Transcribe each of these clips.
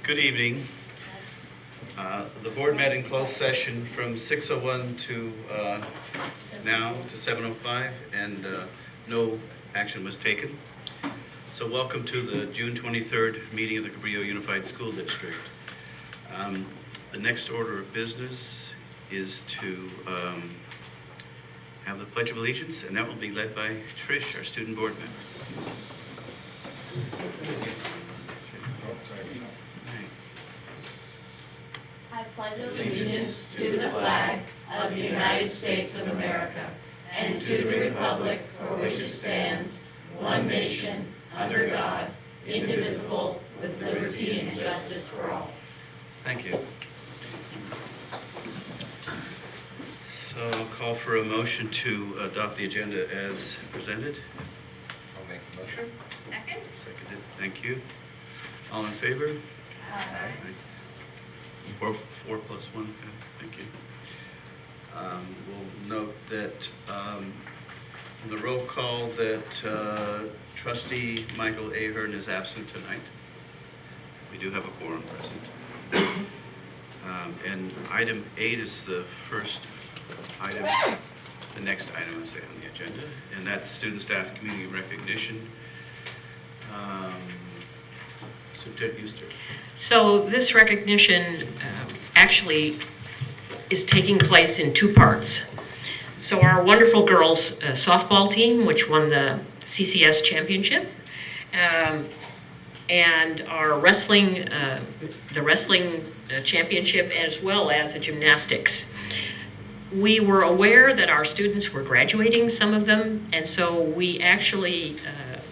Good evening. The board met in closed session from 6:01 to now to 7:05, and no action was taken. So welcome to the June 23rd meeting of the Cabrillo Unified School District. The next order of business is to have the Pledge of Allegiance, and that will be led by Trish, our student board member. I pledge allegiance to the flag of the United States of America and to the republic for which it stands, one nation, under God, indivisible, with liberty and justice for all. Thank you. So I'll call for a motion to adopt the agenda as presented. I'll make the motion. Second. Seconded. Thank you. All in favor? Aye. Four plus one. Okay. Thank you. We'll note that on the roll call that Trustee Michael Ahern is absent tonight. We do have a quorum present. And item 8 is the first item, the next item I say on the agenda, and that's student staff community recognition. Superintendent Euster. So this recognition actually is taking place in two parts. So our wonderful girls softball team, which won the CCS championship, and our wrestling, the wrestling championship, as well as the gymnastics. We were aware that our students were graduating, some of them, and so we actually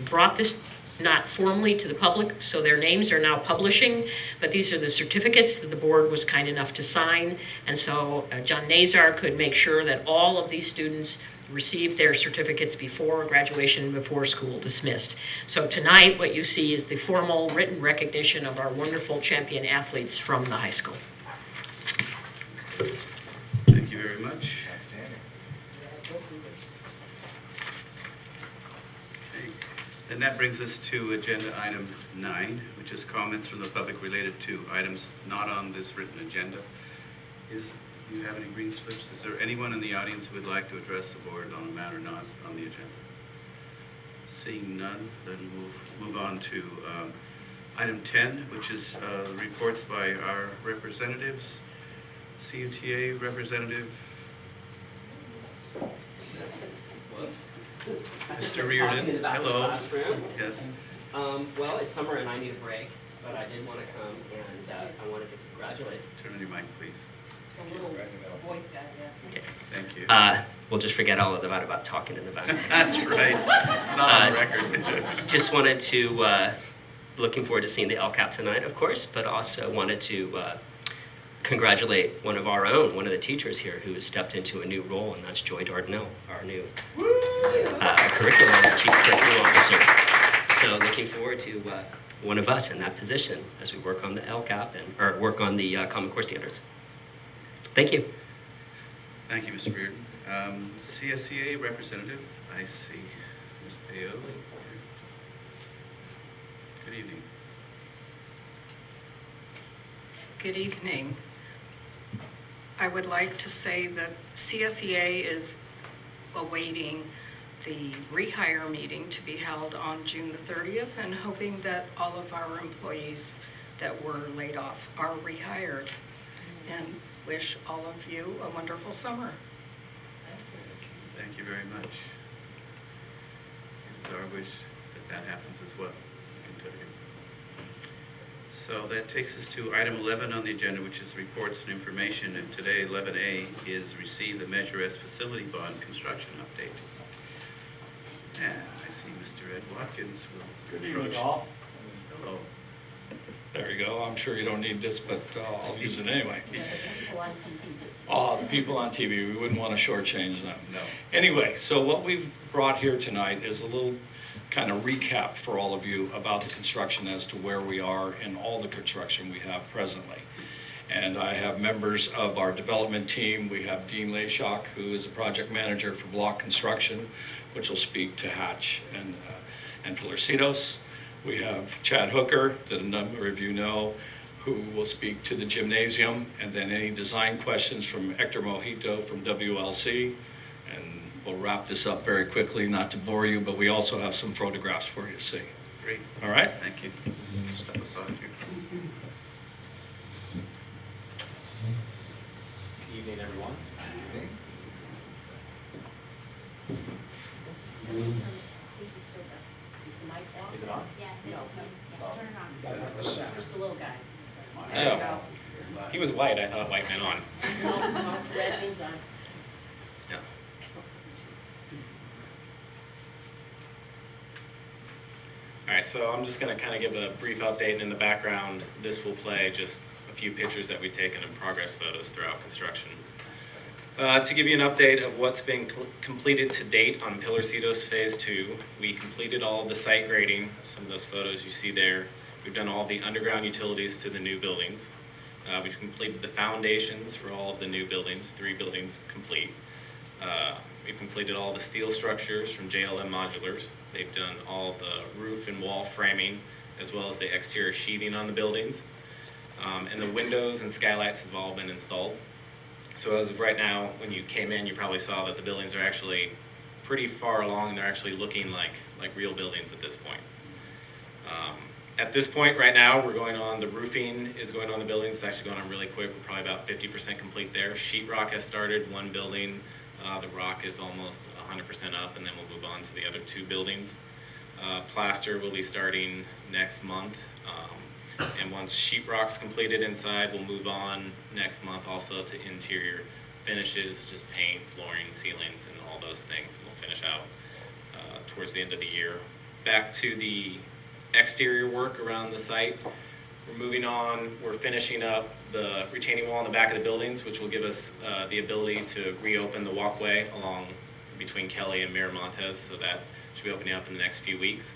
brought this not formally to the public, so their names are now publishing, but these are the certificates that the board was kind enough to sign, and so John Nazar could make sure that all of these students received their certificates before graduation, before school dismissed. So tonight, what you see is the formal written recognition of our wonderful champion athletes from the high school. Thank you very much. Outstanding. Okay. And that brings us to agenda item 9, which is comments from the public related to items not on this written agenda. Do you have any green slips? Is there anyone in the audience who would like to address the board on a matter not on the agenda? Seeing none, then we'll move on to item 10, which is reports by our representatives. CUTA representative. Whoops. Mr. Reardon. Hello. Yes. Well, it's summer and I need a break, but I did want to come and I wanted to congratulate. Turn on your mic, please. The little voice guy, yeah. Okay. Thank you. We'll just forget all of that about talking in the back. That's right. It's not on record. Just wanted to, looking forward to seeing the LCAP tonight, of course, but also wanted to congratulate one of our own, one of the teachers here who has stepped into a new role, and that's Joy Dardanelle, our new chief curriculum officer. So looking forward to one of us in that position as we work on the LCAP or work on the Common Core standards. Thank you. Thank you, Mr. Bearden. CSEA representative, I see Ms. Paoli. Good evening. Good evening. I would like to say that CSEA is awaiting the rehire meeting to be held on June the 30th and hoping that all of our employees that were laid off are rehired, and wish all of you a wonderful summer. Thank you very much. It's our wish that that happens as well. So that takes us to item 11 on the agenda, which is reports and information. And today, 11A is receive the Measure S facility bond construction update. Yeah, I see Mr. Ed Watkins will Good evening, approach. all. Hello. There you go. I'm sure you don't need this, but I'll use it anyway. People on TV. Oh, the people on TV, we wouldn't want to shortchange them. No. Anyway, so what we've brought here tonight is a little kind of recap for all of you about the construction as to where we are in all the construction we have presently. And I have members of our development team. We have Dean Layshock, who is a project manager for block construction, which will speak to Hatch and Pilarcitos. We have Chad Hooker, that a number of you know, who will speak to the gymnasium, and then any design questions from Hector Mojito from WLC. And we'll wrap this up very quickly, not to bore you, but we also have some photographs for you to see. Great. All right? Thank you. Step aside here. Good evening, everyone. Is it on? Just the little guy. Oh. He was white, I thought white meant on. Red means on. Yeah. All right, so I'm just going to kind of give a brief update, and in the background, this will play just a few pictures that we've taken and progress photos throughout construction. To give you an update of what's been completed to date on Pillar Cedos Phase 2, we completed all of the site grading, some of those photos you see there. We've done all the underground utilities to the new buildings. We've completed the foundations for all of the new buildings, 3 buildings complete. We've completed all the steel structures from JLM Modulars. They've done all the roof and wall framing, as well as the exterior sheathing on the buildings. And the windows and skylights have all been installed. So as of right now, when you came in, you probably saw that the buildings are actually pretty far along, and they're actually looking like real buildings at this point. At this point right now, we're going on, the roofing is going on the buildings. It's actually going on really quick. We're probably about 50% complete there. Sheetrock has started, 1 building. The rock is almost 100% up, and then we'll move on to the other 2 buildings. Plaster will be starting next month. And once sheetrock's completed inside, we'll move on next month also to interior finishes, just paint, flooring, ceilings, and all those things. We'll finish out towards the end of the year. Back to the exterior work around the site. We're moving on. We're finishing up the retaining wall in the back of the buildings, which will give us the ability to reopen the walkway along between Kelly and Miramontes, so that should be opening up in the next few weeks.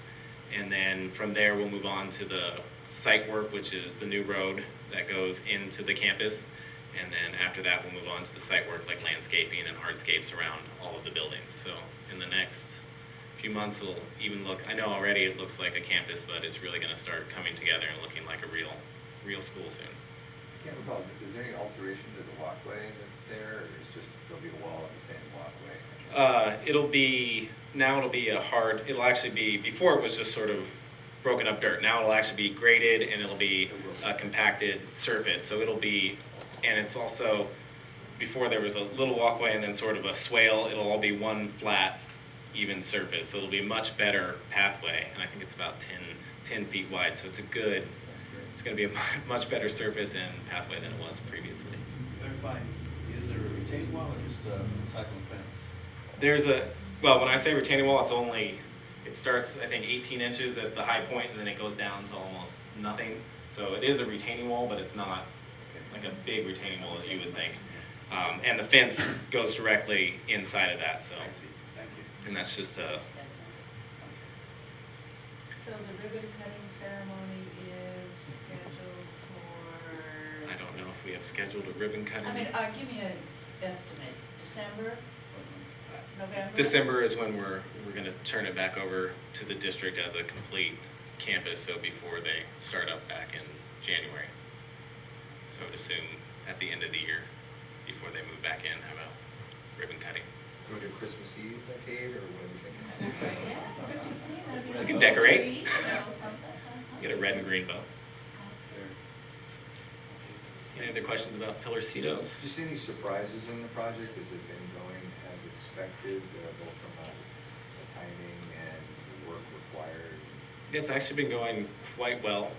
And then from there, we'll move on to the site work, which is the new road that goes into the campus. And then after that, we'll move on to the site work like landscaping and hardscapes around all of the buildings. So in the next few months, it'll even look, I know already it looks like a campus, but it's really going to start coming together and looking like a real school soon. I can't recall, is there any alteration to the walkway that's there, or is just, there'll be a wall in the same walkway? It'll actually be, before it was just sort of broken up dirt. Now it'll actually be graded, and it'll be a compacted surface. So it'll be, and it's also, before there was a little walkway and then sort of a swale, it'll all be one flat, even surface. So it'll be a much better pathway, and I think it's about 10 feet wide. So it's going to be a much better surface and pathway than it was previously. Clarifying, is there a retaining wall or just a cyclone fence? Well, when I say retaining wall, it starts, I think, 18 inches at the high point, and then it goes down to almost nothing. So it is a retaining wall, but it's not like a big retaining wall as you would think. And the fence goes directly inside of that, so. I see, thank you. And that's just So the ribbon cutting ceremony is scheduled for? I don't know if we have scheduled a ribbon cutting. I mean, give me an estimate. December? November? December is when we're going to turn it back over to the district as a complete campus, so before they start up back in January. So I would assume at the end of the year, before they move back in, have a ribbon cutting. Do we do Christmas Eve that date, or what are you thinking? Yeah, Christmas Eve, I mean, We can decorate. trees, something. Get a red and green bow. Any other questions about Pillar Cedos? Just any surprises in the project? Has it been going as expected, both from the timing and the work required? It's actually been going quite well.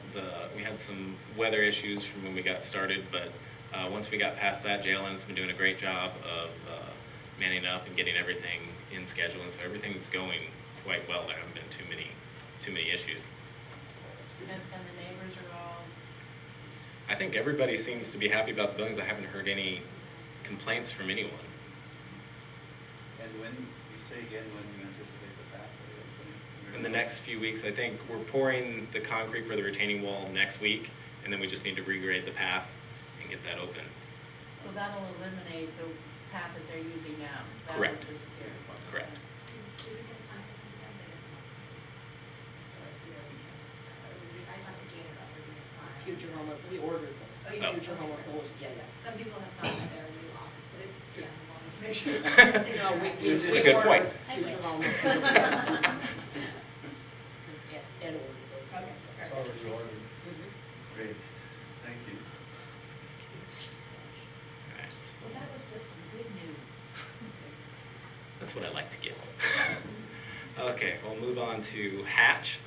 We had some weather issues from when we got started, but once we got past that, JLM's been doing a great job of manning up and getting everything in schedule, and so everything's going quite well. There haven't been too many issues. And the neighbors are all? I think everybody seems to be happy about the buildings. I haven't heard any complaints from anyone. And when, you say again, when you anticipate the pathway? In the next few weeks, I think we're pouring the concrete for the retaining wall next week, and then we just need to regrade the path and get that open. So that'll eliminate the path that they're using now? Correct. That'll disappear? Correct. future home of, we ordered them. Oh. Future home of those, yeah. Some people have thought that they're a new office, but it's, yeah, I wanted to make sure. No, It's a good point. Future home of those. And ordered those. Okay, It's already ordered. Great, thank you. All right. Well, that was just some good news. That's what I like to get. Okay, we'll move on to Hatch.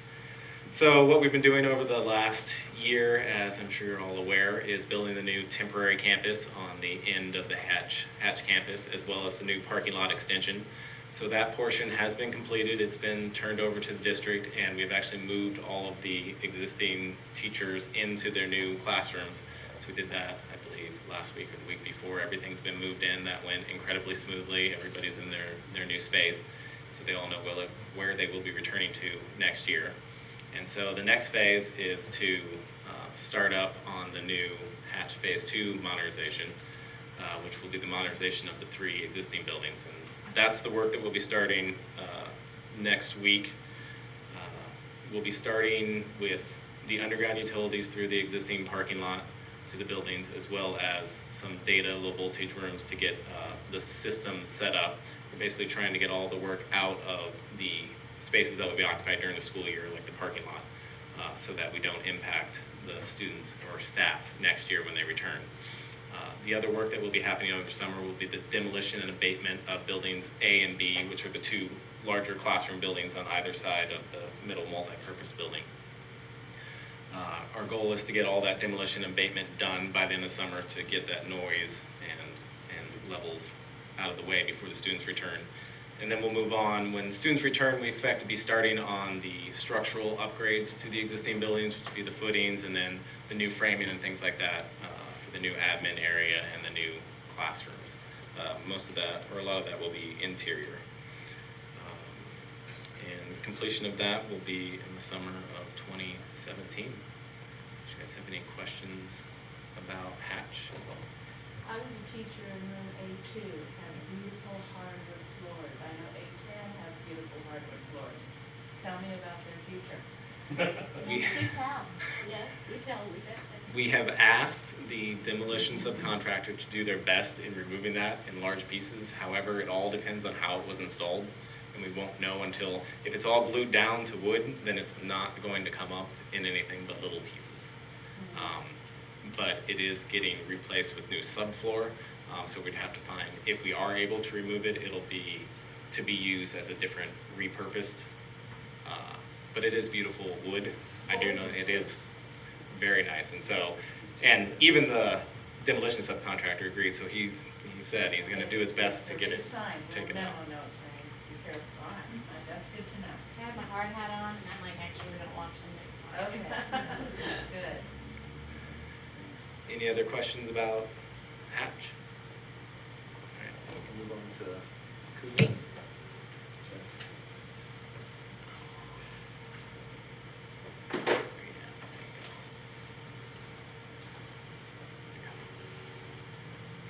So what we've been doing over the last year, as I'm sure you're all aware, is building the new temporary campus on the end of the Hatch campus, as well as the new parking lot extension. So that portion has been completed. It's been turned over to the district, and we've actually moved all of the existing teachers into their new classrooms. So we did that, I believe, last week or the week before. Everything's been moved in. That went incredibly smoothly. Everybody's in their new space, so they all know where they will be returning to next year. And so the next phase is to start up on the new Hatch Phase 2 modernization, which will be the modernization of the 3 existing buildings. And that's the work that we'll be starting next week. We'll be starting with the underground utilities through the existing parking lot to the buildings, as well as some data low voltage rooms to get the system set up. We're basically trying to get all the work out of the spaces that will be occupied during the school year, like the parking lot, so that we don't impact the students or staff next year when they return. The other work that will be happening over summer will be the demolition and abatement of buildings A and B, which are the 2 larger classroom buildings on either side of the middle multi-purpose building. Our goal is to get all that demolition and abatement done by the end of summer to get that noise and levels out of the way before the students return. And then we'll move on. When students return, we expect to be starting on the structural upgrades to the existing buildings, which would be the footings and then the new framing and things like that for the new admin area and the new classrooms. Most of that, or a lot of that, will be interior. And completion of that will be in the summer of 2017. Do you guys have any questions about Hatch? I was a teacher in room A2, it has beautiful hardwood floors. I know A10 has beautiful hardwood floors. Tell me about their future. We- Yes, do tell. Yes, do tell, we definitely. We have asked the demolition subcontractor to do their best in removing that in large pieces. However, it all depends on how it was installed, and we won't know until, if it's all glued down to wood, then it's not going to come up in anything but little pieces. But it is getting replaced with new subfloor, so we'd have to find, if we are able to remove it, it'll be to be used as a different repurposed, but it is beautiful wood. I do know it is very nice, and so, and even the demolition subcontractor agreed, so he said he's gonna do his best to get it taken out. Memo note saying, be careful, all right, that's good to know. I have my hard hat on, and I'm like, actually, we're gonna watch them. Okay, good. Any other questions about Hatch? All right, we can move on to CUSD.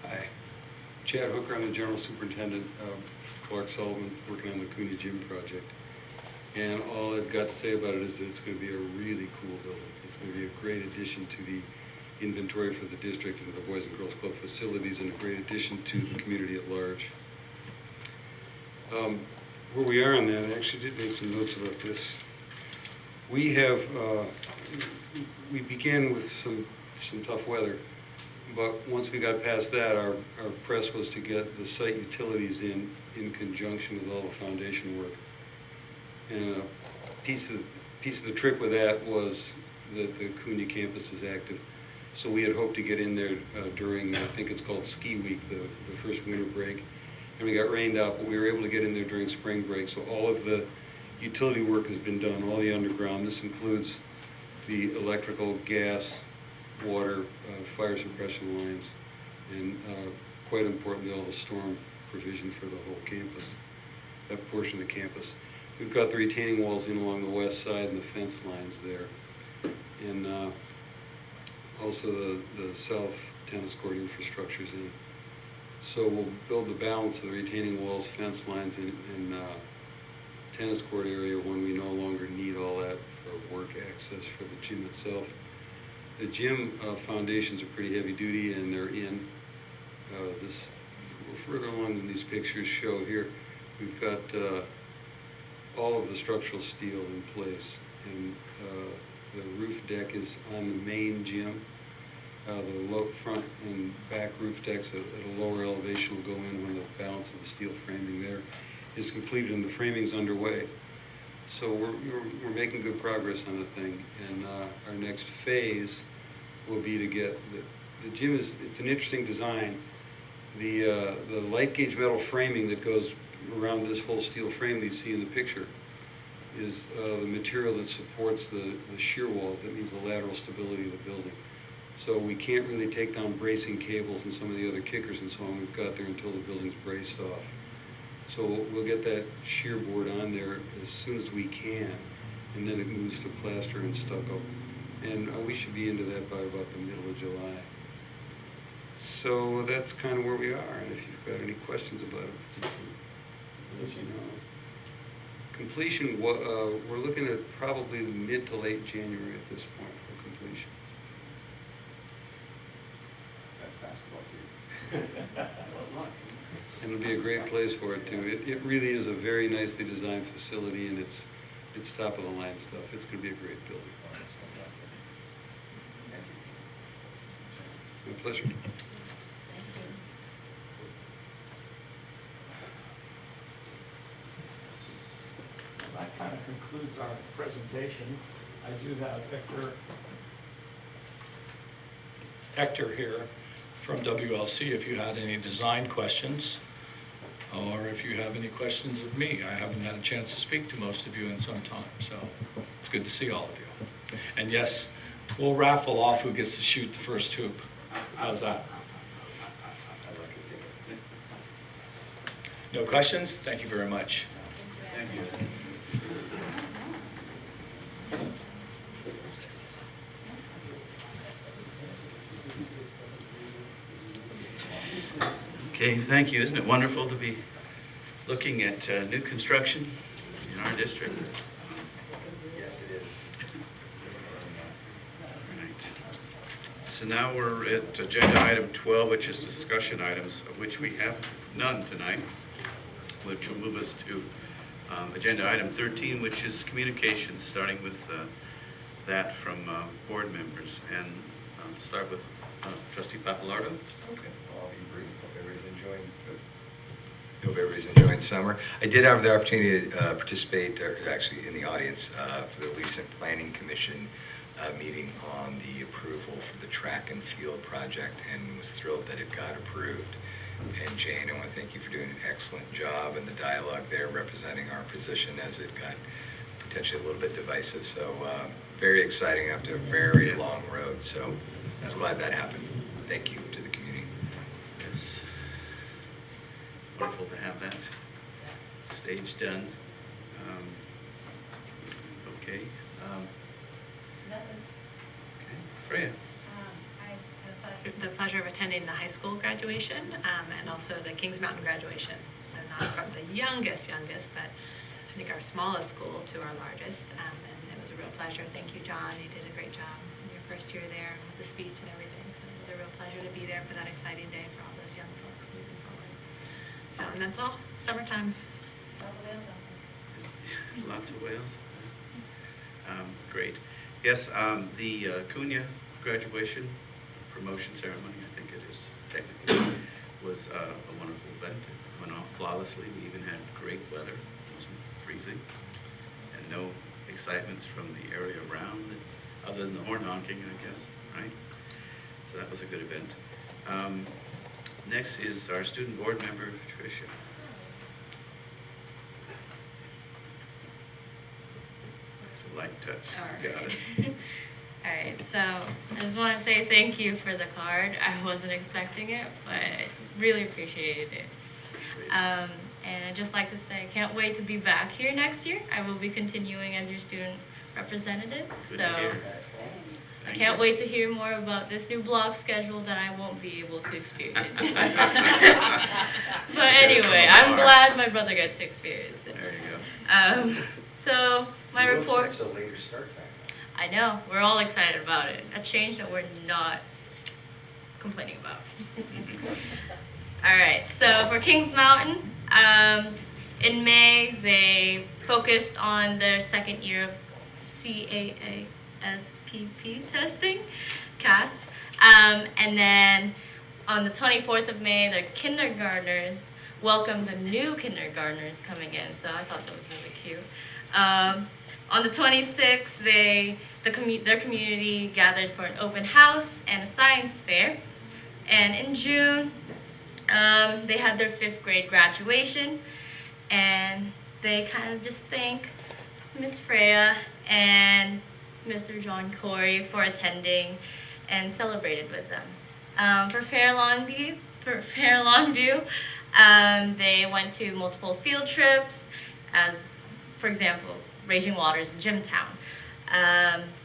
Hi, Chad Hooker, I'm the General Superintendent, Clark Sullivan, working on the Cooney Gym project. And all I've got to say about it is that it's going to be a really cool building. It's going to be a great addition to the inventory for the district and to the Boys and Girls Club facilities, and a great addition to the community at large. Where we are on that, I actually did make some notes about this. We have, we began with some tough weather, but once we got past that, our press was to get the site utilities in conjunction with all the foundation work. And a piece of the trick with that was that the Cooney campus is active. So we had hoped to get in there during, I think it's called Ski Week, the first winter break. And we got rained out, but we were able to get in there during spring break. So all of the utility work has been done, all the underground. This includes the electrical, gas, water, fire suppression lines, and quite importantly, all the storm provision for the whole campus, that portion of the campus. We've got the retaining walls in along the west side and the fence lines there. And also the south tennis court infrastructure's in. So we'll build the balance of the retaining walls, fence lines, and tennis court area when we no longer need all that for work access for the gym itself. The gym foundations are pretty heavy duty and they're in. We're further along than these pictures show here. We've got all of the structural steel in place, and the roof deck is on the main gym. The front and back roof decks at a lower elevation will go in when the balance of the steel framing there is completed and the framing's underway. So we're making good progress on the thing, and our next phase will be to get the gym it's an interesting design. The light gauge metal framing that goes around this whole steel frame that you see in the picture is the material that supports the shear walls. That means the lateral stability of the building. So we can't really take down bracing cables and some of the other kickers and so on we've got there until the building's braced off. So we'll get that shear board on there as soon as we can, and then it moves to plaster and stucco. And we should be into that by about the middle of July. So that's kind of where we are, and if you've got any questions about it, I'll let you know. Completion, we're looking at probably mid to late January at this point for completion. That's basketball season. And it'll be a great place for it too. It really is a very nicely designed facility, and it's top of the line stuff. It's going to be a great building. Oh, that's fantastic. Thank you. My pleasure. That kind of concludes our presentation. I do have Hector here from WLC if you had any design questions, or if you have any questions of me. I haven't had a chance to speak to most of you in some time, so it's good to see all of you. And yes, we'll raffle off who gets to shoot the first hoop. How's that? No questions? Thank you very much. Thank you. Okay, thank you. Isn't it wonderful to be looking at new construction in our district? Yes, it is. Right. So now we're at agenda item 12, which is discussion items, of which we have none tonight, which will move us to agenda item 13, which is communications, starting with that from board members. And start with Trustee Papalardo. Okay, I'll be brief. Hope everybody's enjoying summer. I did have the opportunity to participate, or actually in the audience, for the recent Planning Commission meeting on the approval for the track and field project, and was thrilled that it got approved. And Jane, I want to thank you for doing an excellent job in the dialogue there, representing our position as it got potentially a little bit divisive. So very exciting after a very long road. So I was glad that happened. Thank you to the community. Yes. Wonderful to have that stage done. Okay. Nothing. Okay. Freya. I had the pleasure of attending the high school graduation and also the Kings Mountain graduation. So not from the youngest, but I think our smallest school to our largest. And it was a real pleasure. Thank you, John. You did a great job in your first year there with the speech and everything. So it was a real pleasure to be there for that exciting day for all those young folks moving forward. So, and that's all. Summertime. Lots of whales. Great. Yes, the Cunha graduation promotion ceremony, I think it is technically, was a wonderful event. It went off flawlessly. We even had great weather. It wasn't freezing. And no excitements from the area around, other than the horn honking, I guess, right? So that was a good event. Next is our student board member, Tricia. It's a light touch. All Got right. it. All right, so I just want to say thank you for the card. I wasn't expecting it, but I really appreciated it. And I'd just like to say I can't wait to be back here next year. I will be continuing as your student representative. Good So to hear. I Thank can't you. wait to hear more about this new block schedule that I won't be able to experience. But anyway, I'm glad my brother gets to experience it. There you go. So my report. It's a later start time. I know, we're all excited about it. A change that we're not complaining about. All right, so for Kings Mountain, in May, they focused on their second year of CAASPP testing, CASP. And then on the 24th of May, their kindergartners welcomed the new kindergartners coming in, so I thought that was really cute. On the 26th, their community gathered for an open house and a science fair. And in June, they had their 5th grade graduation, and they kind of just thank Miss Freya and Mr. John Corey for attending and celebrated with them. For Fair Longview, they went to multiple field trips, as, for example, Raging Waters in Jimtown.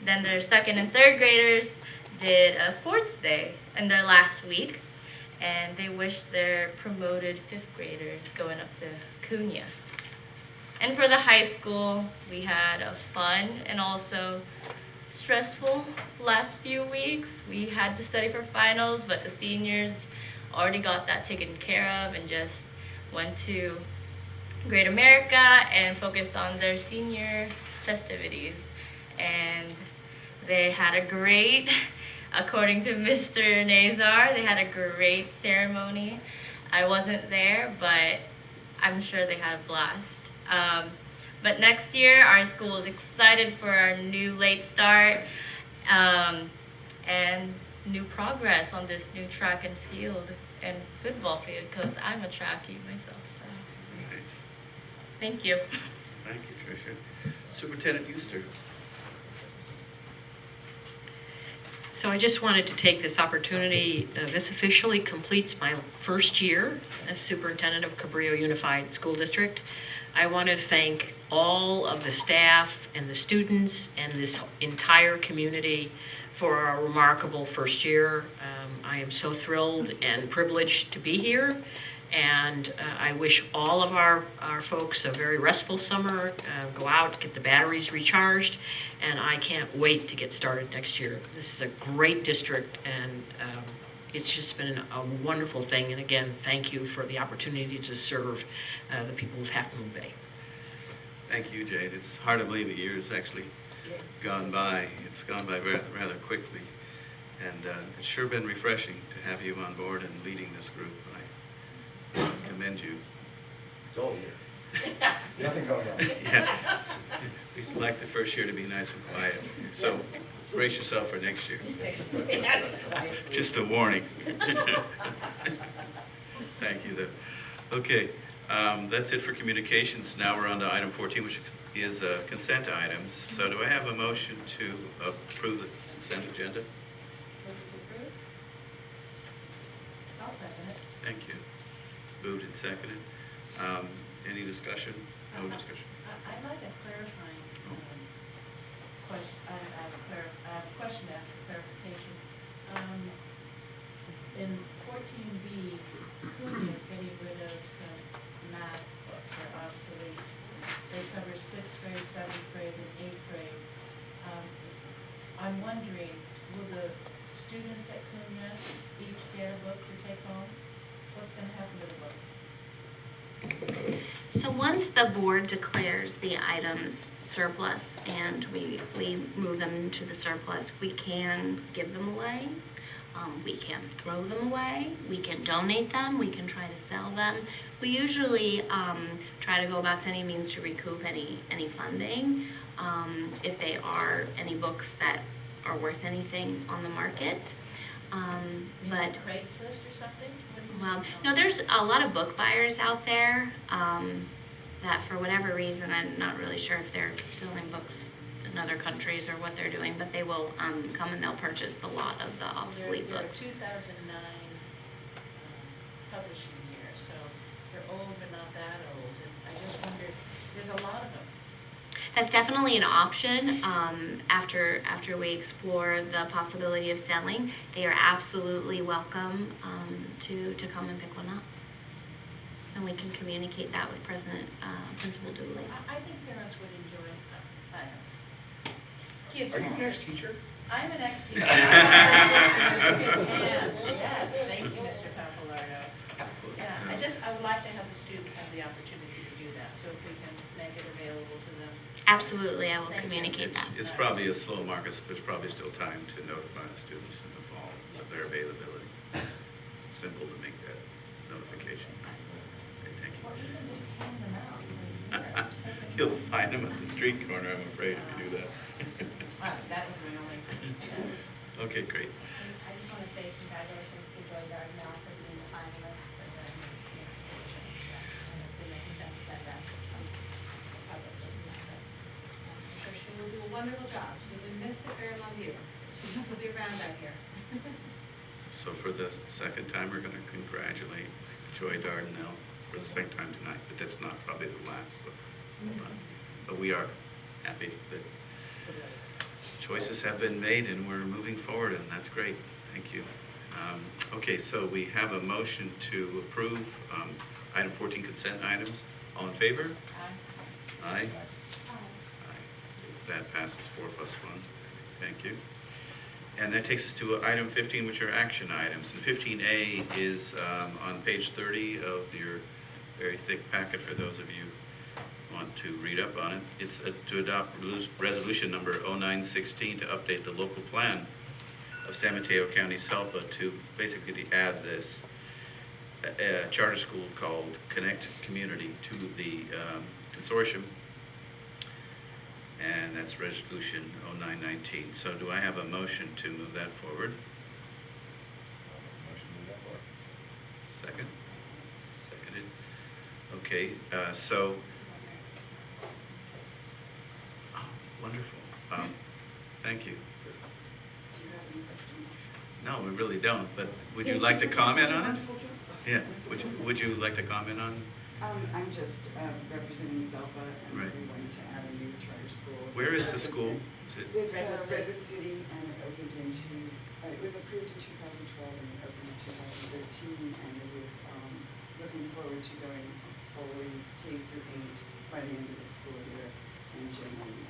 Then their 2nd and 3rd graders did a sports day in their last week, and they wished their promoted 5th graders going up to Cunha. And for the high school, we had a fun and also stressful last few weeks. We had to study for finals, but the seniors already got that taken care of and just went to Great America and focused on their senior festivities. And they had a great, according to Mr. Nazar, they had a great ceremony. I wasn't there, but I'm sure they had a blast. But next year, our school is excited for our new late start and new progress on this new track and field and football field, because I'm a trackie myself. So, Right. thank you. Thank you, Tricia. Superintendent Euster. So I just wanted to take this opportunity, this officially completes my first year as superintendent of Cabrillo Unified School District. I want to thank all of the staff and the students and this entire community for a remarkable first year. I am so thrilled and privileged to be here, and I wish all of our folks a very restful summer, go out, get the batteries recharged, and I can't wait to get started next year. This is a great district, and it's just been a wonderful thing, and again, thank you for the opportunity to serve the people of Half Moon Bay. Thank you, Jade. It's hard to believe the year has actually gone by. It's gone by rather quickly, and it's sure been refreshing to have you on board and leading this group. I commend you. It's all year. Nothing going on. Yeah, we'd like the first year to be nice and quiet, so brace yourself for next year. Just a warning. Thank you, though. Okay, that's it for communications. Now we're on to item 14, which is consent items. So do I have a motion to approve the consent agenda? I'll second it. Thank you. Moved and seconded. Any discussion? No discussion. I'd like a clarifying question. I have a question after clarification. In 14B, Cunha is getting rid of some math books that are obsolete. They cover 6th grade, 7th grade, and 8th grade. I'm wondering, will the students at Cunha each get a book to take home? What's going to happen to the books? So once the board declares the items surplus and we move them into the surplus, we can give them away, we can throw them away, we can donate them, we can try to sell them. We usually try to go about any means to recoup any funding if they are any books that are worth anything on the market. But Craigslist or something? well, no, there's a lot of book buyers out there that for whatever reason, I'm not really sure if they're selling books in other countries or what they're doing, but they will come and they'll purchase the lot of the obsolete books. They're 2009 publishing year, so they're old but not that old. And I just wondered, there's a lot of them. That's definitely an option after we explore the possibility of selling. They are absolutely welcome to come and pick one up. And we can communicate that with Principal Dooley. I think parents would enjoy kids Are you won't. an ex-teacher? I'm an ex-teacher. I kids' hands. Yes, thank you, Mr. Papalardo. Yeah, I would like to have the students have the opportunity to do that, so if we can make it available to them. Absolutely, I will Thank you. communicate that. It's probably a slow market, so there's probably still time to notify the students in the fall of their availability. Simple to make that notification. Okay, thank Or you. even just hand them out. So here, You'll find them at the street corner, I'm afraid, if you do that. that was my only. Okay, great. I just want to say congratulations to Joy Dardanelle for being the finalist for the emergency competition. And it's in the consent agenda. I'm sure she will do a wonderful job. She will miss the Fair Love You. She'll be around out here. So for the second time, we're going to congratulate Joy Dardanelle for the second time tonight, but that's not probably the last. So hold on. But we are happy that choices have been made and we're moving forward, and that's great. Thank you. Okay, so we have a motion to approve item 14 consent items. All in favor? Aye. Aye. That passes 4+1. Thank you. And that takes us to item 15, which are action items. And 15A is on page 30 of your very thick packet for those of you who want to read up on it. It's to adopt resolution number 0916 to update the local plan of San Mateo County, SELPA, to basically to add this charter school called Connect Community to the consortium. And that's resolution 0919. So do I have a motion to move that forward? Motion to move that forward. Second? Seconded. Okay, so, oh, wonderful. Thank you. No, we really don't, but would you like to comment on it? Yeah, would you like to comment on? I'm just representing Zelpa, and Right. we wanted to add a new charter school. Where is the school? Is it? It's Redwood City, and it opened it was approved in 2012, and it opened in 2013, and it is looking forward to going fully K through 8 by the end of the school year in January.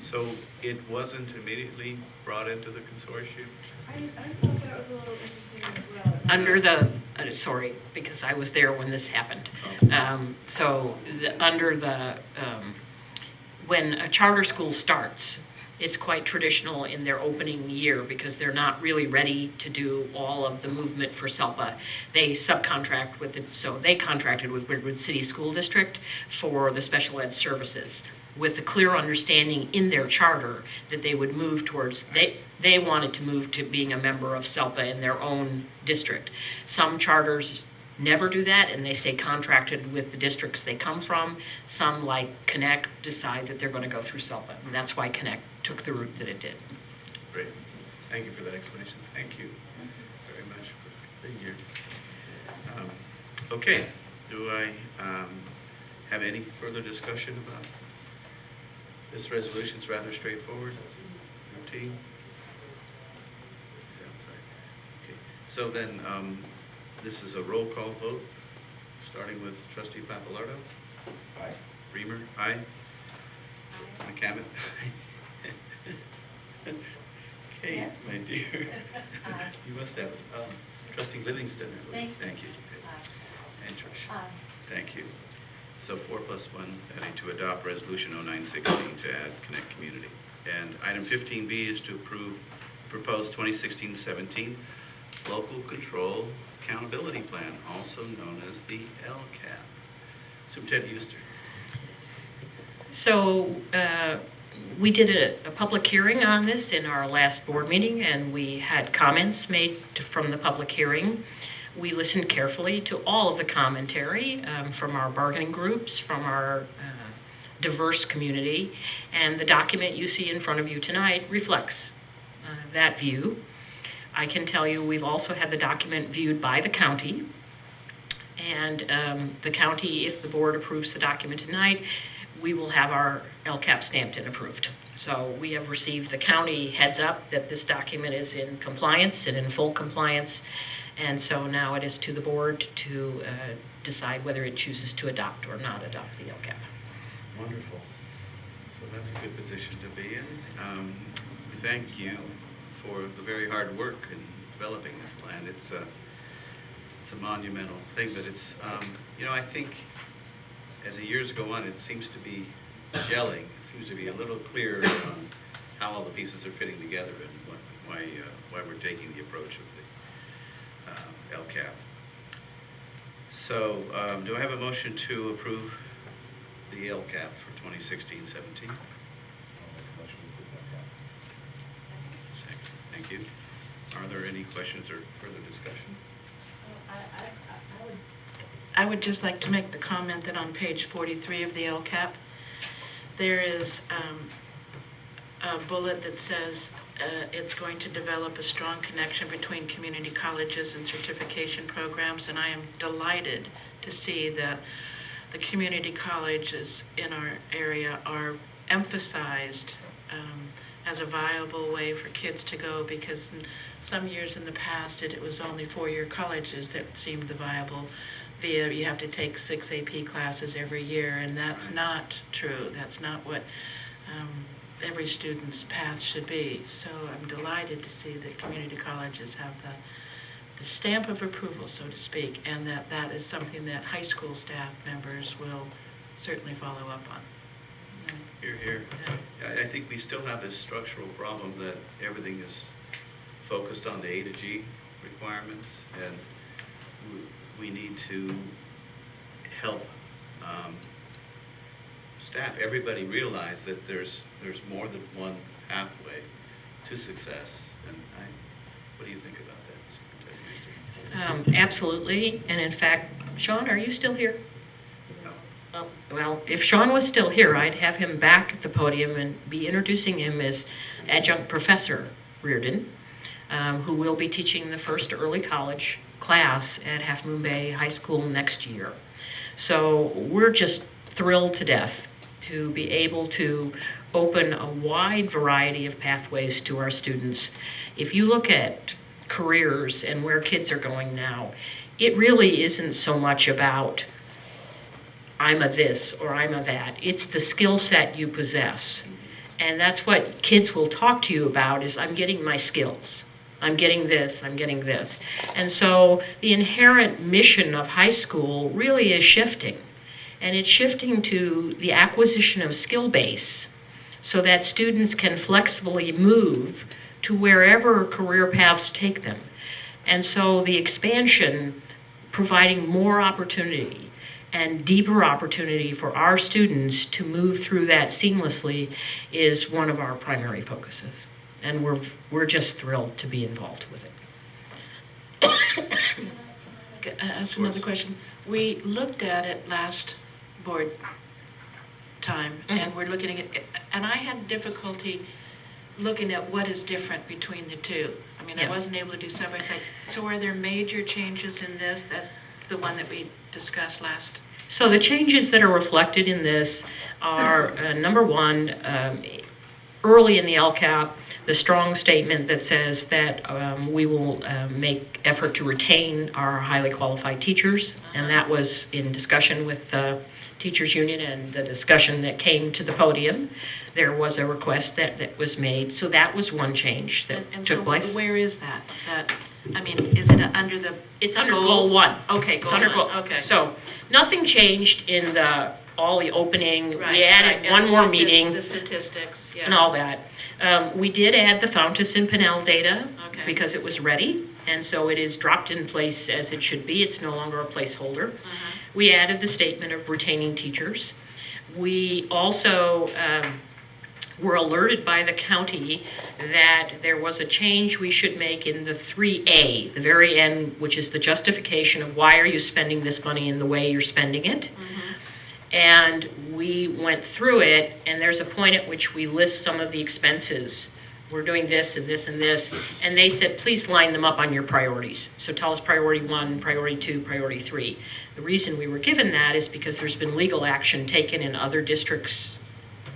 So it wasn't immediately brought into the consortium? I thought that was a little interesting as well. Under the, sorry, because I was there when this happened. When a charter school starts, it's quite traditional in their opening year because they're not really ready to do all of the movement for SELPA. They subcontract with it, so they contracted with Redwood City School District for the special ed services, with the clear understanding in their charter that they would move towards, they wanted to move to being a member of SELPA in their own district. Some charters never do that and they stay contracted with the districts they come from. Some, like Connect, decide that they're going to go through SELPA, and that's why Connect took the route that it did. Great. Thank you for that explanation. Thank you very much for being here. Okay, do I have any further discussion about this resolution? Is rather straightforward, routine. He's outside. Okay. So then, this is a roll call vote, starting with Trustee Papalardo. Aye. Reamer, aye. McCammon, aye. Kate, Yes. my dear. Aye. You must have, Trustee Livingston, I believe. Thank you. And Trish. Aye. Thank you. So 4+1, adding to adopt resolution 0916 to add Connect Community. And item 15B is to approve proposed 2016-17 Local Control Accountability Plan, also known as the LCAP. Superintendent Euster. So we did a public hearing on this in our last board meeting, and we had comments made from the public hearing. We listened carefully to all of the commentary from our bargaining groups, from our diverse community, and the document you see in front of you tonight reflects that view. I can tell you we've also had the document viewed by the county, and the county, if the board approves the document tonight, we will have our LCAP stamped and approved. So we have received the county heads up that this document is in compliance and in full compliance. And so now it is to the board to decide whether it chooses to adopt or not adopt the LCAP. Wonderful. So that's a good position to be in. We thank you for the very hard work in developing this plan. It's a monumental thing, but it's, I think as the years go on, it seems to be gelling. It seems to be a little clearer on how all the pieces are fitting together and why we're taking the approach of the LCAP. So, do I have a motion to approve the LCAP for 2016-17? Second. Thank you. Are there any questions or further discussion? I would just like to make the comment that on page 43 of the LCAP, there is a bullet that says it's going to develop a strong connection between community colleges and certification programs, and I am delighted to see that the community colleges in our area are emphasized as a viable way for kids to go, because in some years in the past it was only four-year colleges that seemed the viable via. You have to take 6 AP classes every year, and that's not true. That's not what every student's path should be. So I'm delighted to see that community colleges have the stamp of approval, so to speak, and that is something that high school staff members will certainly follow up on. Hear, hear. Yeah, I think we still have this structural problem that everything is focused on the A to G requirements, and we need to help staff, everybody realize that there's more than one pathway to success. And what do you think about that, Superintendent? Absolutely, and in fact, Sean, are you still here? No. Oh, well, if Sean was still here, I'd have him back at the podium and be introducing him as Adjunct Professor Reardon, who will be teaching the first early college class at Half Moon Bay High School next year. So we're just thrilled to death to be able to open a wide variety of pathways to our students. If you look at careers and where kids are going now, it really isn't so much about I'm a this or I'm a that. It's the skill set you possess. And that's what kids will talk to you about is I'm getting my skills. I'm getting this, I'm getting this. And so the inherent mission of high school really is shifting. And it's shifting to the acquisition of skill base so that students can flexibly move to wherever career paths take them. And so the expansion, providing more opportunity and deeper opportunity for our students to move through that seamlessly, is one of our primary focuses. And we're just thrilled to be involved with it. Ask another question. We looked at it last board time, and we're looking at it, and I had difficulty looking at what is different between the two. I mean, I wasn't able to do side by side. So are there major changes in this? That's the one that we discussed last. So the changes that are reflected in this are, number one, early in the LCAP, the strong statement that says that we will make effort to retain our highly qualified teachers, and that was in discussion with the teachers union and the discussion that came to the podium. There was a request that was made, so that was one change that took place. So where is that? I mean, is it under the It's under goals? goal 1. Okay, It's goal under 1, okay. So nothing changed in all the opening. Right, We added right, one and more meeting. The statistics, yeah. And all that. We did add the Fountas and Pinnell data Okay. because it was ready, and so it is dropped in place as it should be. It's no longer a placeholder. We added the statement of retaining teachers. We also were alerted by the county that there was a change we should make in the 3A, the very end, which is the justification of why are you spending this money in the way you're spending it. And we went through it, and there's a point at which we list some of the expenses. We're doing this and this and this, and they said, please line them up on your priorities. So tell us priority 1, priority 2, priority 3. The reason we were given that is because there's been legal action taken in other districts,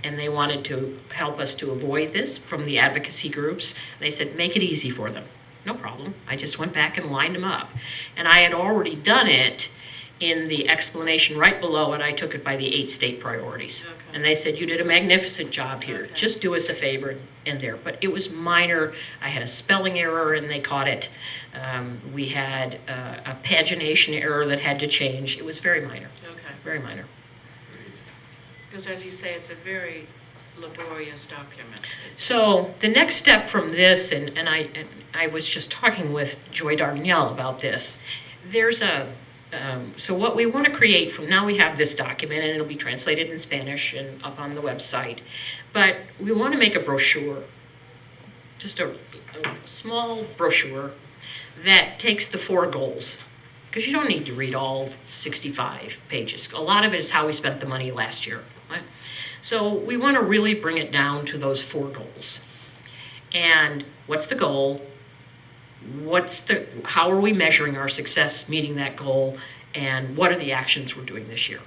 and they wanted to help us to avoid this from the advocacy groups. They said, make it easy for them. No problem. I just went back and lined them up. And I had already done it in the explanation right below it, I took it by the 8 state priorities. Okay. And they said, you did a magnificent job here. Okay. Just do us a favor in there. But it was minor. I had a spelling error and they caught it. We had a pagination error that had to change. It was very minor, Okay. very minor. Because as you say, it's a very laborious document. So the next step from this, and I was just talking with Joy Dardanelle about this, there's a, so what we want to create from now, we have this document and it'll be translated in Spanish and up on the website, but we want to make a brochure, just a small brochure that takes the 4 goals, because you don't need to read all 65 pages. A lot of it is how we spent the money last year, right? So we want to really bring it down to those 4 goals. And what's the goal? How are we measuring our success meeting that goal? And what are the actions we're doing this year?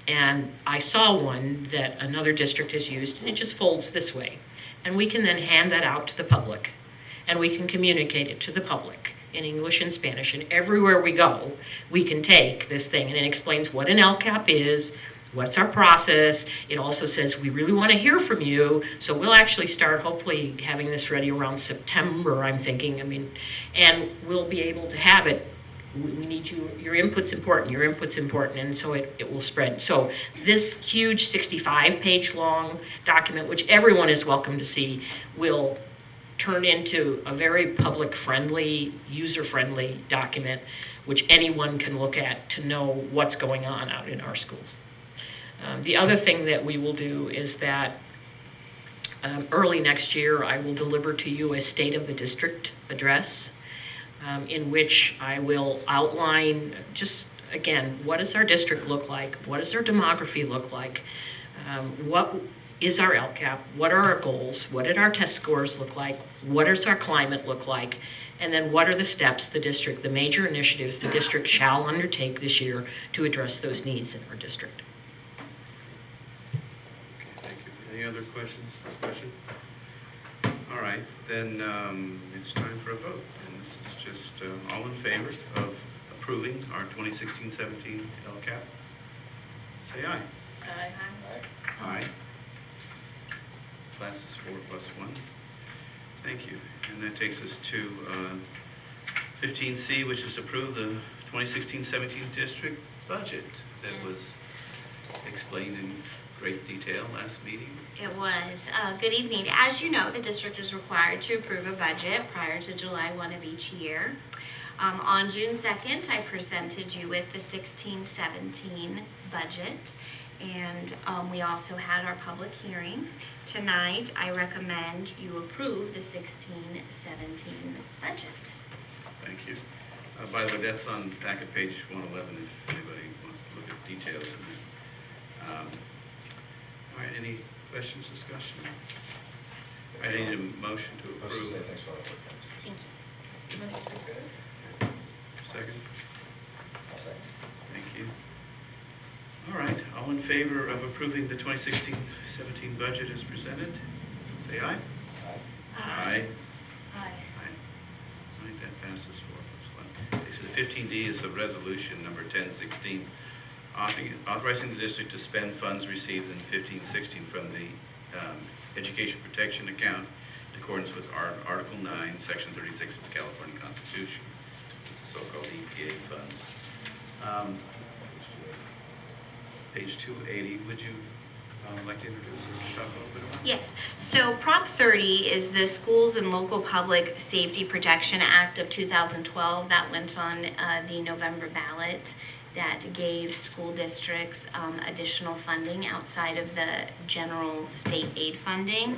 And I saw one that another district has used, and it just folds this way. And we can then hand that out to the public. And we can communicate it to the public in English and Spanish. And everywhere we go, we can take this thing, and it explains what an LCAP is, what's our process. It also says we really want to hear from you, so we'll actually start hopefully having this ready around September, I'm thinking. And we'll be able to have it. We need your input's important, your input's important, and so it will spread. So this huge 65-page long document, which everyone is welcome to see, will turn into a very public-friendly, user-friendly document, which anyone can look at to know what's going on out in our schools. The other thing that we will do is that early next year, I will deliver to you a State of the District address in which I will outline just, again, what does our district look like? What does our demography look like? What is our LCAP? What are our goals? What did our test scores look like? What does our climate look like? And then what are the steps the major initiatives the district shall undertake this year to address those needs in our district? Any other questions? Discussion? All right, then it's time for a vote. And this is just all in favor of approving our 2016-17 LCAP? Say aye. Aye. Aye. Passes 4+1. Thank you. And that takes us to 15C, which is approve the 2016-17 district budget that was explained in great detail last meeting. It was. Good evening. As you know, the district is required to approve a budget prior to July 1 of each year. On June 2nd, I presented you with the 16-17 budget, and we also had our public hearing. Tonight, I recommend you approve the 16-17 budget. Thank you. By the way, that's on packet page 111 if anybody wants to look at details in there. All right, any questions, discussion? I need a motion to approve. Thank you. Second? Thank you. All right, all in favor of approving the 2016-17 budget as presented? Say aye. Aye. Aye. All right, that passes 4+1. Okay, so the 15D is a resolution number 1016, authorizing the district to spend funds received in 15-16 from the Education Protection Account in accordance with Article 9, Section 36 of the California Constitution. This is the so-called EPA funds. Page 280, would you like to introduce this and talk a little bit about it? Yes. So Prop 30 is the Schools and Local Public Safety Protection Act of 2012 that went on the November ballot that gave school districts additional funding outside of the general state aid funding.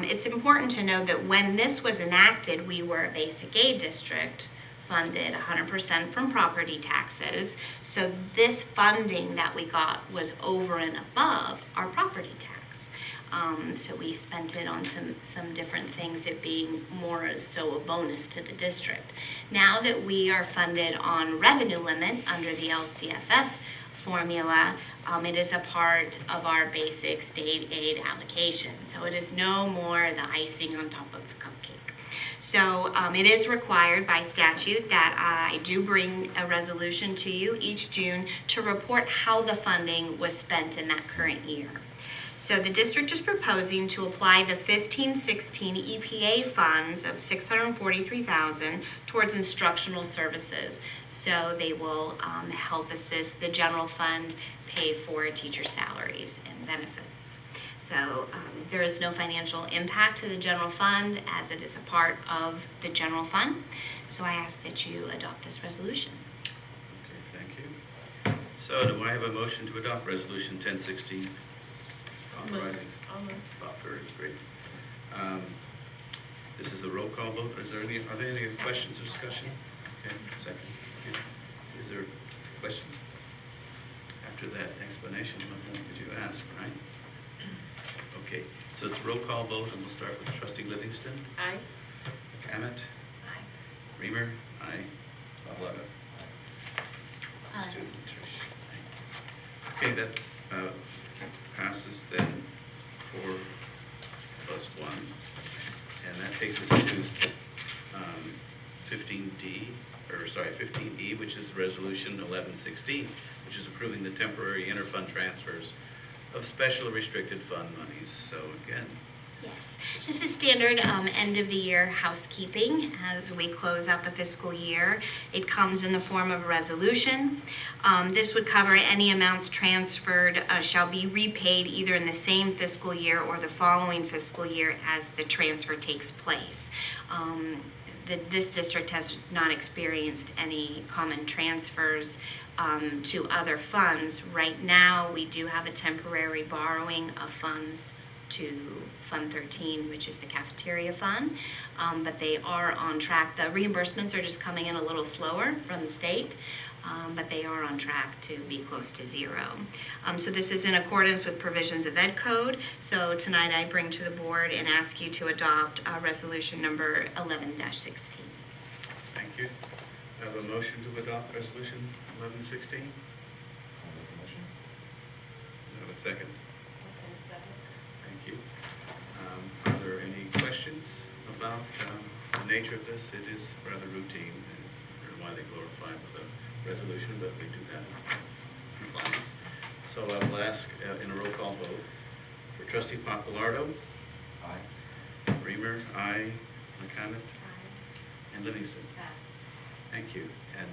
It's important to know that when this was enacted, we were a basic aid district, funded 100% from property taxes. So this funding that we got was over and above our property tax. So we spent it on some different things, it being more so a bonus to the district. Now that we are funded on revenue limit under the LCFF formula, it is a part of our basic state aid allocation. So it is no more the icing on top of the cupcake. So it is required by statute that I do bring a resolution to you each June to report how the funding was spent in that current year. So the district is proposing to apply the 15-16 EPA funds of $643,000 towards instructional services. So they will help assist the general fund pay for teacher salaries and benefits. So there is no financial impact to the general fund as it is a part of the general fund. So I ask that you adopt this resolution. Okay, thank you. So do I have a motion to adopt Resolution 1016? Authorizing. Bob Curry, great. This is a roll call vote. Are there any questions or discussion? Okay, second. Okay. Is there questions? After that explanation, what more could you ask, right? Okay, so it's a roll call vote, and we'll start with Trustee Livingston. Aye. Hammett. Aye. Reamer. Aye. Bob Aye. Student Trish. Okay, that passes then 4 plus 1, and that takes us to 15E, which is Resolution 1116, which is approving the temporary interfund transfers of special restricted fund monies. So again, Yes, this is standard end of the year housekeeping as we close out the fiscal year. It comes in the form of a resolution. This would cover any amounts transferred shall be repaid either in the same fiscal year or the following fiscal year as the transfer takes place. This district has not experienced any common transfers to other funds. Right now, we do have a temporary borrowing of funds to Fund 13, which is the cafeteria fund, but they are on track. The reimbursements are just coming in a little slower from the state, but they are on track to be close to zero. So this is in accordance with provisions of Ed Code. So tonight I bring to the board and ask you to adopt resolution number 11-16. thank you. I have a motion to adopt Resolution 1116. Do I have a second? Okay, second. Thank you. Are there any questions about the nature of this? It is rather routine, and I don't know why they glorify the resolution, but we do that as compliance. So I will ask in a roll call vote for Trustee Papalardo. Aye. Reamer, aye. McCammett. Aye. And Livingston. Aye. Thank you. And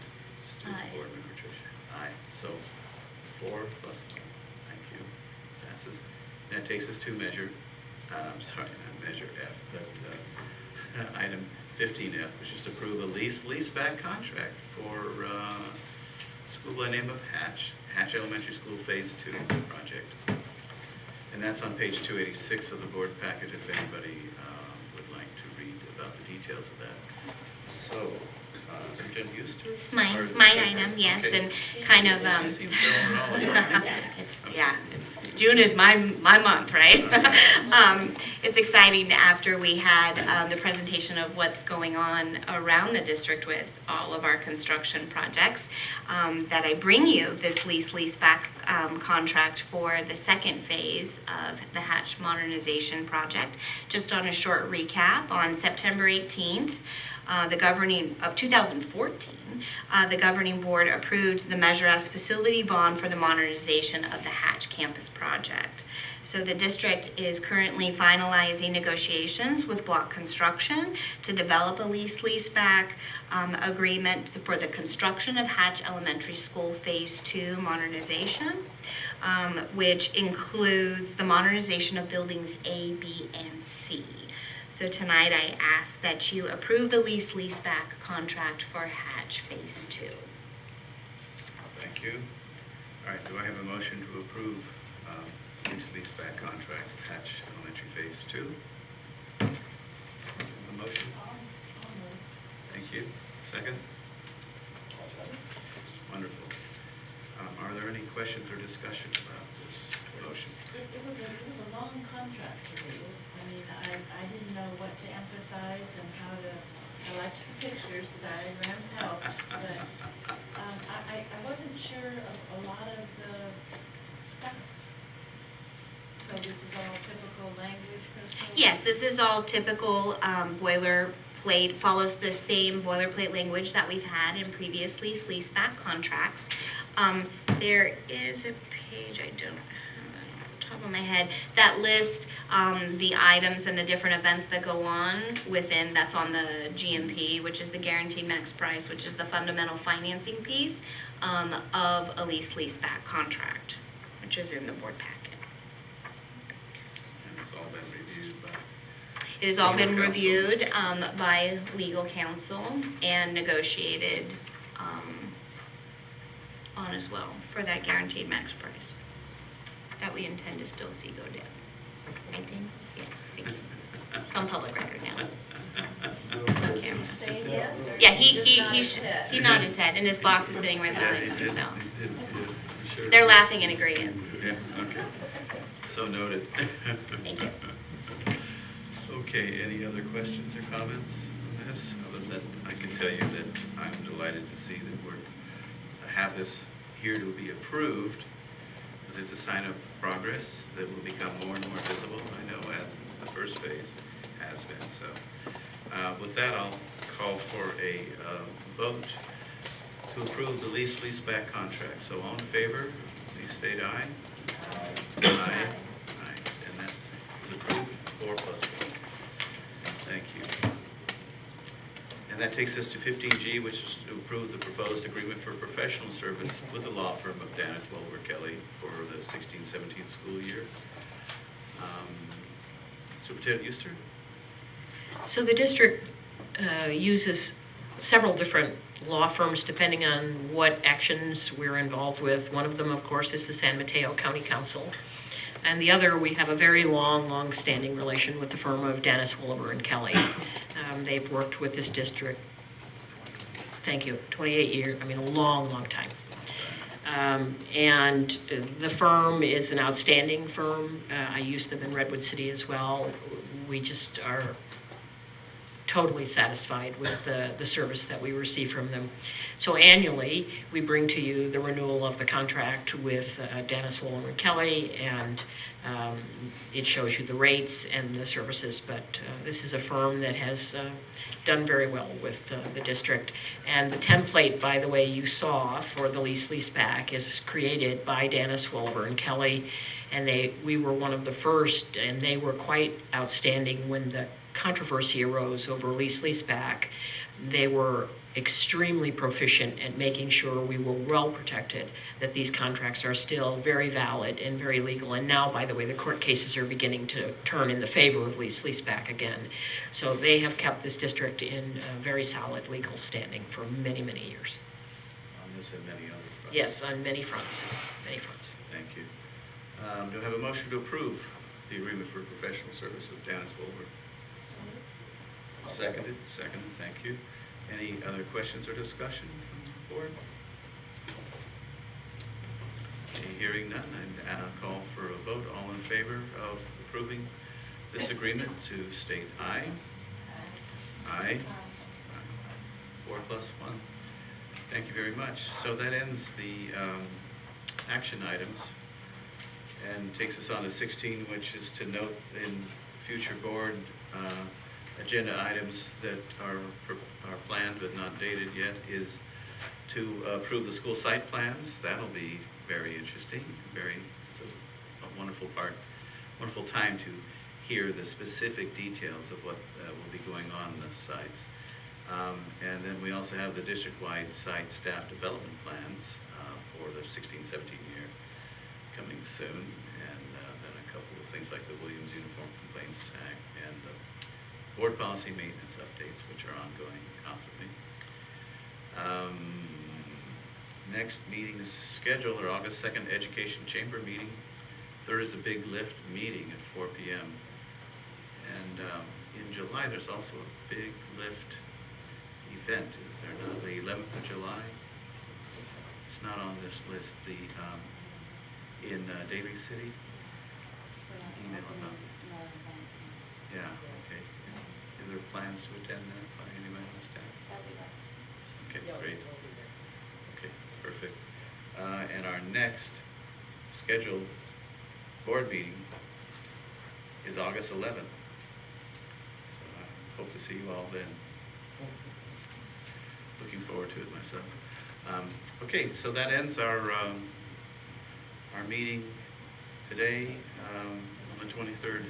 Student Aye. Board Member Tricia. Aye. So 4 plus 1. Thank you. Passes. That takes us to measure, sorry, not measure F, but item 15F, which is approve a leaseback contract for school by name of Hatch Elementary School Phase 2 project. And that's on page 286 of the board packet if anybody would like to read about the details of that. So, Superintendent Houston? It's my Or- item, yes, Okay. and kind of, She seems to overall it. June is my month, right? It's exciting after we had the presentation of what's going on around the district with all of our construction projects, that I bring you this leaseback contract for the second phase of the Hatch modernization project. Just on a short recap, on September 18th, the governing of 2014, the governing board approved the Measure S facility bond for the modernization of the Hatch campus project. So the district is currently finalizing negotiations with Block Construction to develop a leaseback agreement for the construction of Hatch Elementary School Phase 2 modernization, which includes the modernization of buildings A, B, and C. So tonight I ask that you approve the leaseback contract for Hatch Phase 2. Thank you. All right, do I have a motion to approve leaseback contract, Hatch Elementary Phase 2? A motion? Thank you. Second? Wonderful. Are there any questions or discussion about this motion? It was a long contract to me. I mean, I didn't know what to emphasize and how to, I liked the pictures, the diagrams helped, but I wasn't sure of a lot of the stuff. So this is all typical language, Crystal? Yes, this is all typical boilerplate, follows the same boilerplate language that we've had in previously leaseback contracts. There is a page, I don't have it off the top of my head, that lists the items and the different events that go on within, that's on the GMP, which is the guaranteed max price, which is the fundamental financing piece of a leaseback contract, which is in the board packet. And it's all been reviewed by... It has all been Legal counsel. reviewed by legal counsel and negotiated on as well for that guaranteed max price that we intend to still see go down. Right, Dana? Yes, thank you. It's on public record now. It's on camera. Say yes or Yeah, he he nodded his head, and his boss is sitting right behind him, so. He did, yes, sure. They're laughing in agreement. Yeah, okay. So noted. Thank you. Okay, any other questions or comments on this? Other than that, I can tell you that I'm delighted to see that we're, have this here to be approved, because it's a sign of progress that will become more and more visible, I know, as the first phase has been. So with that, I'll call for a vote to approve the leaseback contract. So all in favor, please state aye. Aye. Aye. And that is approved, 4+1. Thank you. And that takes us to 15G, which is to approve the proposed agreement for professional service with the law firm of Dennis Wilbur Kelly for the 16-17 school year. Superintendent Euster? So the district uses several different law firms depending on what actions we're involved with. One of them, of course, is the San Mateo County Council. And the other, we have a very long-standing relation with the firm of Dennis Wilbur and Kelly. They've worked with this district, thank you, 28 years, I mean, a long time. And the firm is an outstanding firm. I used them in Redwood City as well. We just are totally satisfied with the service that we receive from them. So annually, we bring to you the renewal of the contract with Dennis Wilbur and Kelly, and it shows you the rates and the services, but this is a firm that has done very well with the district. And the template, by the way, you saw for the leaseback is created by Dennis Wilbur and Kelly, and we were one of the first, and they were quite outstanding when the controversy arose over leaseback. They were extremely proficient at making sure we were well protected, that these contracts are still very valid and very legal. And now, by the way, the court cases are beginning to turn in the favor of leaseback again. So they have kept this district in very solid legal standing for many years. On this and many other fronts. Yes, on many fronts, many fronts. Thank you. Do I have a motion to approve the agreement for professional service with Dennis Wilbur? Seconded, thank you. Any other questions or discussion from the board? Okay, hearing none, I'd call for a vote. All in favor of approving this agreement to state aye. Aye. 4+1. Thank you very much. So that ends the action items and takes us on to 16, which is to note in future board agenda items that are planned but not dated yet is to approve the school site plans. That'll be very interesting. It's a wonderful time to hear the specific details of what will be going on in the sites. And then we also have the district-wide site staff development plans for the 16-17 year coming soon, and then a couple of things like the Williams Uniform Complaints Act and the board policy maintenance updates, which are ongoing constantly. Next meeting is scheduled, our August 2nd Education Chamber meeting. Third is a big lift meeting at 4 p.m. And in July, there's also a big lift event, is there not? The 11th of July? It's not on this list. In Daly City? Email about it. Yeah, okay. Is there plans to attend that by anybody on staff? Okay, great. Okay, perfect. And our next scheduled board meeting is August 11th. So I hope to see you all then. forward to it myself. Okay, so that ends our meeting today, on the 23rd.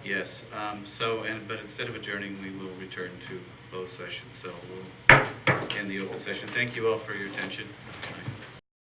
Yes, but instead of adjourning, we will return to closed session. So we'll end the open session. Thank you all for your attention.